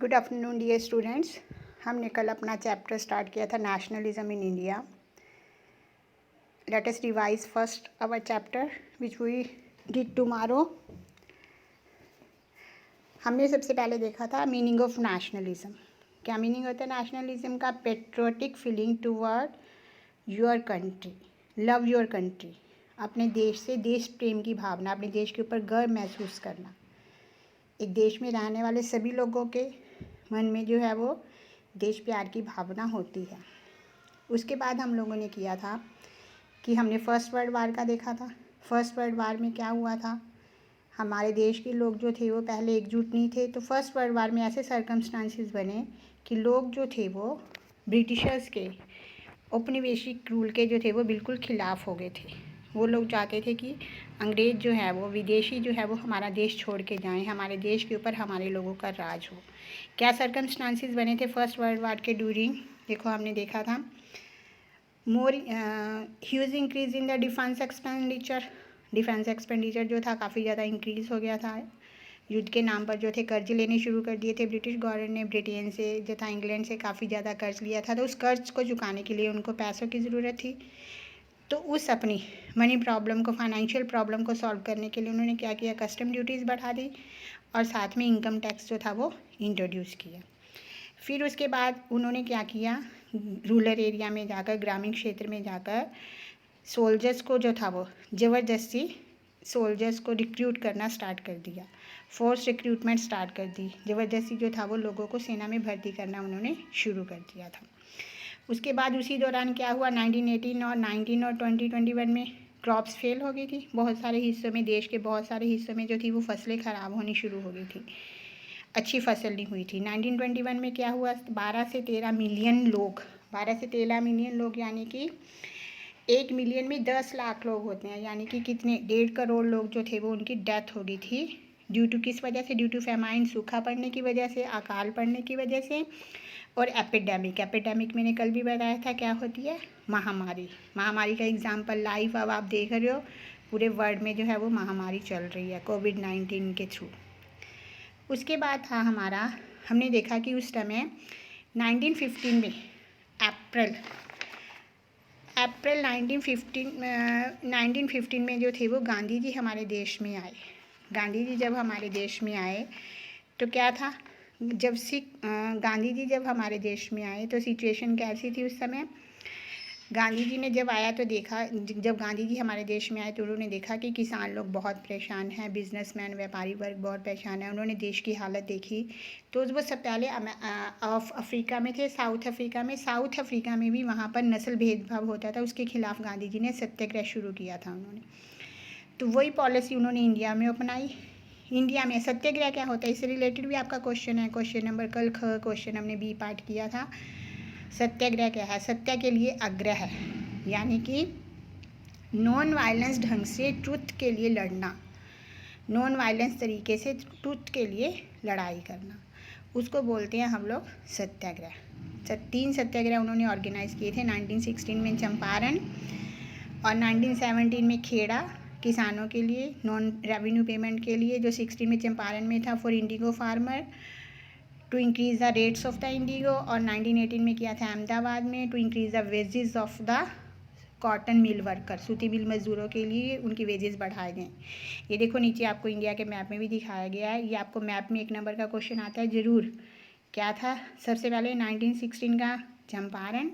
Good afternoon dear students. हमने कल अपना चैप्टर स्टार्ट किया था nationalism in India. Let us revise first our chapter which we did tomorrow. हमने सबसे पहले देखा था मीनिंग ऑफ नेशनलिज्म। क्या मीनिंग होता है नेशनलिज्म का? Patriotic feeling toward your country, love your country, अपने देश से देश प्रेम की भावना, अपने देश के ऊपर गर्व महसूस करना। एक देश में रहने वाले सभी लोगों के मन में जो है वो देश प्यार की भावना होती है। उसके बाद हम लोगों ने किया था कि हमने फर्स्ट वर्ल्ड वार का देखा था। फर्स्ट वर्ल्ड वार में क्या हुआ था? हमारे देश के लोग जो थे वो पहले एकजुट नहीं थे, तो फर्स्ट वर्ल्ड वार में ऐसे सर्कमस्टांसिस बने कि लोग जो थे वो ब्रिटिशर्स के औपनिवेशिक रूल के जो थे वो बिल्कुल ख़िलाफ़ हो गए थे। वो लोग चाहते थे कि अंग्रेज़ जो है वो, विदेशी जो है वो हमारा देश छोड़ के जाएं, हमारे देश के ऊपर हमारे लोगों का राज हो। क्या सर्कमस्टांसिस बने थे फर्स्ट वर्ल्ड वार के ड्यूरिंग? देखो हमने देखा था more huge increase in the defence expenditure. Defence expenditure जो था काफ़ी ज़्यादा इंक्रीज़ हो गया था। युद्ध के नाम पर जो थे कर्ज लेने शुरू कर दिए थे ब्रिटिश गवर्नमेंट ने। ब्रिटेन से जो था, इंग्लैंड से काफ़ी ज़्यादा कर्ज लिया था, तो उस कर्ज को चुकाने के लिए उनको पैसों की ज़रूरत थी। तो उस अपनी मनी प्रॉब्लम को, फाइनेंशियल प्रॉब्लम को सॉल्व करने के लिए उन्होंने क्या किया? कस्टम ड्यूटीज़ बढ़ा दी और साथ में इनकम टैक्स जो था वो इंट्रोड्यूस किया। फिर उसके बाद उन्होंने क्या किया? रूरल एरिया में जाकर, ग्रामीण क्षेत्र में जाकर सोल्जर्स को जो था वो ज़बरदस्ती सोल्जर्स को रिक्रूट करना स्टार्ट कर दिया। फोर्स रिक्रूटमेंट स्टार्ट कर दी। ज़बरदस्ती जो था वो लोगों को सेना में भर्ती करना उन्होंने शुरू कर दिया था। उसके बाद उसी दौरान क्या हुआ? 1918 और 19 और 2021 में क्रॉप्स फेल हो गई थी। बहुत सारे हिस्सों में, देश के बहुत सारे हिस्सों में जो थी वो फसलें ख़राब होनी शुरू हो गई थी, अच्छी फसल नहीं हुई थी। 1921 में क्या हुआ? 12 से 13 मिलियन लोग, 12 से 13 मिलियन लोग, यानी कि 1 मिलियन में 10 लाख लोग होते हैं, यानी कि कितने, 1.5 करोड़ लोग जो थे वो उनकी डेथ हो गई थी। ड्यू टू किस वजह से? ड्यू टू फेमाइन, सूखा पड़ने की वजह से, अकाल पड़ने की वजह से, और एपिडेमिक। एपिडेमिक मैंने कल भी बताया था क्या होती है? महामारी। महामारी का एग्जाम्पल लाइव अब आप देख रहे हो, पूरे वर्ल्ड में जो है वो महामारी चल रही है कोविड-19 के थ्रू। उसके बाद था हमारा, हमने देखा कि उस समय 1915 में अप्रैल 1915 में जो थे वो गांधी जी हमारे देश में आए। गांधी जी जब हमारे देश में आए तो क्या था? गांधी जी जब हमारे देश में आए तो सिचुएशन कैसी थी उस समय? गांधी जी ने जब आया तो देखा, जब गांधी जी हमारे देश में आए तो उन्होंने देखा कि किसान लोग बहुत परेशान हैं, बिजनेसमैन, व्यापारी वर्ग बहुत परेशान है। उन्होंने देश की हालत देखी तो वो सब पहले अफ्रीका में थे, साउथ अफ्रीका में भी वहाँ पर नस्ल भेदभाव होता था, उसके खिलाफ गांधी जी ने सत्याग्रह शुरू किया था उन्होंने। तो वही पॉलिसी उन्होंने इंडिया में अपनाई। इंडिया में सत्याग्रह क्या होता है, इससे रिलेटेड भी आपका क्वेश्चन है, क्वेश्चन नंबर कल क्वेश्चन हमने बी पार्ट किया था। सत्याग्रह क्या है? सत्य के लिए आग्रह है, यानी कि नॉन वायलेंस ढंग से ट्रुथ के लिए लड़ना, नॉन वायलेंस तरीके से ट्रुथ के लिए लड़ाई करना, उसको बोलते हैं हम लोग सत्याग्रह। 3 सत्याग्रह उन्होंने ऑर्गेनाइज किए थे। 1916 में चंपारण और 1917 में खेड़ा, किसानों के लिए नॉन रेवेन्यू पेमेंट के लिए, जो 16 में चंपारण में था for indigo farmer to increase the rates of the indigo, और 1918 में किया था अहमदाबाद में to increase the wages of the cotton mill worker, सूती मिल मजदूरों के लिए उनकी वेजेस बढ़ाए गए। ये देखो नीचे आपको इंडिया के मैप में भी दिखाया गया है। ये आपको मैप में 1 नंबर का क्वेश्चन आता है ज़रूर। क्या था? सबसे पहले 1916 का चंपारण,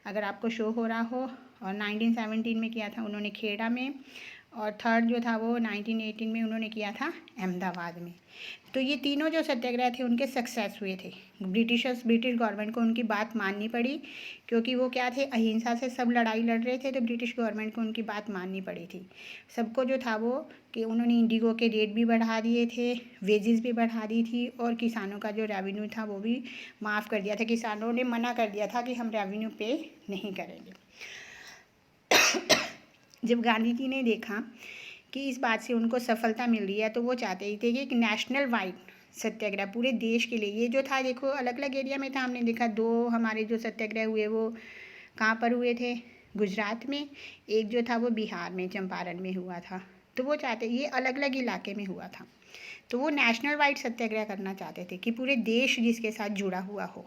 अगर आपको शो हो रहा हो, और 1917 में किया था उन्होंने खेड़ा में, और थर्ड जो था वो 1918 में उन्होंने किया था अहमदाबाद में। तो ये तीनों जो सत्याग्रह थे उनके सक्सेस हुए थे। ब्रिटिश गवर्नमेंट को उनकी बात माननी पड़ी, क्योंकि वो क्या थे, अहिंसा से सब लड़ाई लड़ रहे थे, तो ब्रिटिश गवर्नमेंट को उनकी बात माननी पड़ी थी। सबको जो था वो कि उन्होंने इंडिगो के रेट भी बढ़ा दिए थे, वेजेस भी बढ़ा दी थी, और किसानों का जो रेवेन्यू था वो भी माफ़ कर दिया था। किसानों ने मना कर दिया था कि हम रेवेन्यू पे नहीं करेंगे। जब गांधी जी ने देखा कि इस बात से उनको सफलता मिल रही है तो वो चाहते ही थे कि एक नेशनल वाइड सत्याग्रह पूरे देश के लिए। ये जो था देखो अलग अलग एरिया में था, हमने देखा 2 हमारे जो सत्याग्रह हुए वो कहाँ पर हुए थे? गुजरात में। एक जो था वो बिहार में, चंपारण में हुआ था। तो वो चाहते, ये अलग अलग इलाके में हुआ था, तो वो नेशनल वाइड सत्याग्रह करना चाहते थे कि पूरे देश जिसके साथ जुड़ा हुआ हो।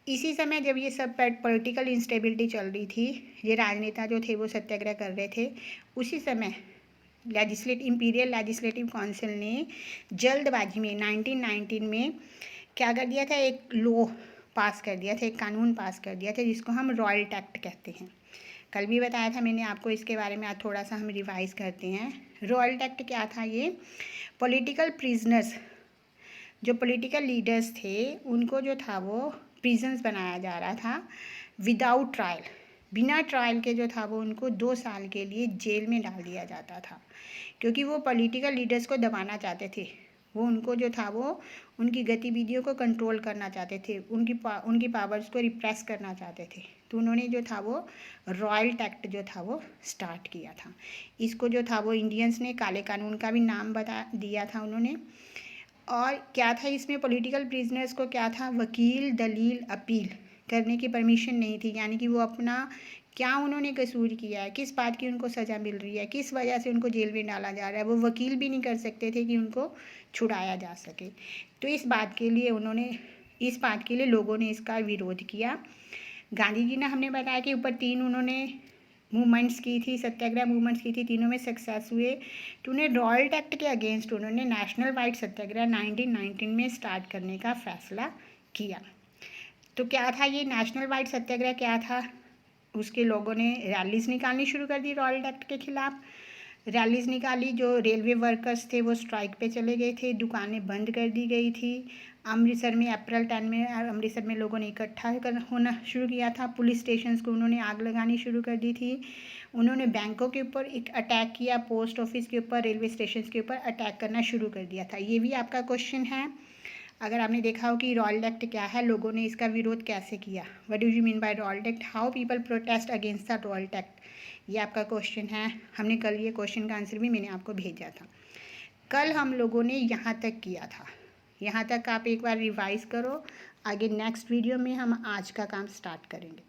इसी समय जब ये सब पॉलिटिकल इंस्टेबिलिटी चल रही थी, ये राजनेता जो थे वो सत्याग्रह कर रहे थे, उसी समय इंपीरियल लेजिस्लेटिव काउंसिल ने जल्दबाजी में 1919 में क्या कर दिया था, एक लॉ पास कर दिया था, एक कानून पास कर दिया था जिसको हम रॉयल एक्ट कहते हैं। कल भी बताया था मैंने आपको इसके बारे में, आज थोड़ा सा हम रिवाइज करते हैं। रॉयल एक्ट क्या था, ये पॉलिटिकल प्रिजनर्स, जो पॉलिटिकल लीडर्स थे उनको जो था वो प्रिजन्स बनाया जा रहा था विदाउट ट्रायल, बिना ट्रायल के जो था वो उनको 2 साल के लिए जेल में डाल दिया जाता था, क्योंकि वो पॉलिटिकल लीडर्स को दबाना चाहते थे। वो उनको जो था वो उनकी गतिविधियों को कंट्रोल करना चाहते थे, उनकी पावर्स को रिप्रेस करना चाहते थे। तो उन्होंने जो था वो रॉयल एक्ट जो था वो स्टार्ट किया था। इसको जो था वो इंडियंस ने काले कानून का भी नाम बता दिया था उन्होंने। और क्या था इसमें, पॉलिटिकल प्रिजनर्स को क्या था, वकील, दलील, अपील करने की परमिशन नहीं थी, यानी कि वो अपना क्या उन्होंने कसूर किया है, किस बात की उनको सज़ा मिल रही है, किस वजह से उनको जेल में डाला जा रहा है, वो वकील भी नहीं कर सकते थे कि उनको छुड़ाया जा सके। तो इस बात के लिए लोगों ने इसका विरोध किया। गांधी जी ने, हमने बताया कि ऊपर 3 उन्होंने मूवमेंट्स की थी, सत्याग्रह मूवमेंट्स की थी, तीनों में सक्सेस हुए। तो उन्हें रॉयल एक्ट के अगेंस्ट उन्होंने नेशनल वाइड सत्याग्रह 1919 में स्टार्ट करने का फैसला किया। तो क्या था ये नेशनल वाइड सत्याग्रह, क्या था, उसके लोगों ने रैलीज निकालनी शुरू कर दी रॉयल एक्ट के खिलाफ। रैलीज निकाली, जो रेलवे वर्कर्स थे वो स्ट्राइक पे चले गए थे, दुकानें बंद कर दी गई थी। अमृतसर में अप्रैल 10 में अमृतसर में लोगों ने इकट्ठा होना शुरू किया था। पुलिस स्टेशंस को उन्होंने आग लगानी शुरू कर दी थी। उन्होंने बैंकों के ऊपर एक अटैक किया, पोस्ट ऑफिस के ऊपर, रेलवे स्टेशन के ऊपर अटैक करना शुरू कर दिया था। ये भी आपका क्वेश्चन है, अगर आपने देखा हो कि रॉयल एक्ट क्या है, लोगों ने इसका विरोध कैसे किया, what do you mean by royal act, how people protest against the royal act, ये आपका क्वेश्चन है। हमने कल ये क्वेश्चन का आंसर भी मैंने आपको भेजा था। कल हम लोगों ने यहाँ तक किया था, यहाँ तक आप एक बार रिवाइज करो। आगे नेक्स्ट वीडियो में हम आज का काम स्टार्ट करेंगे।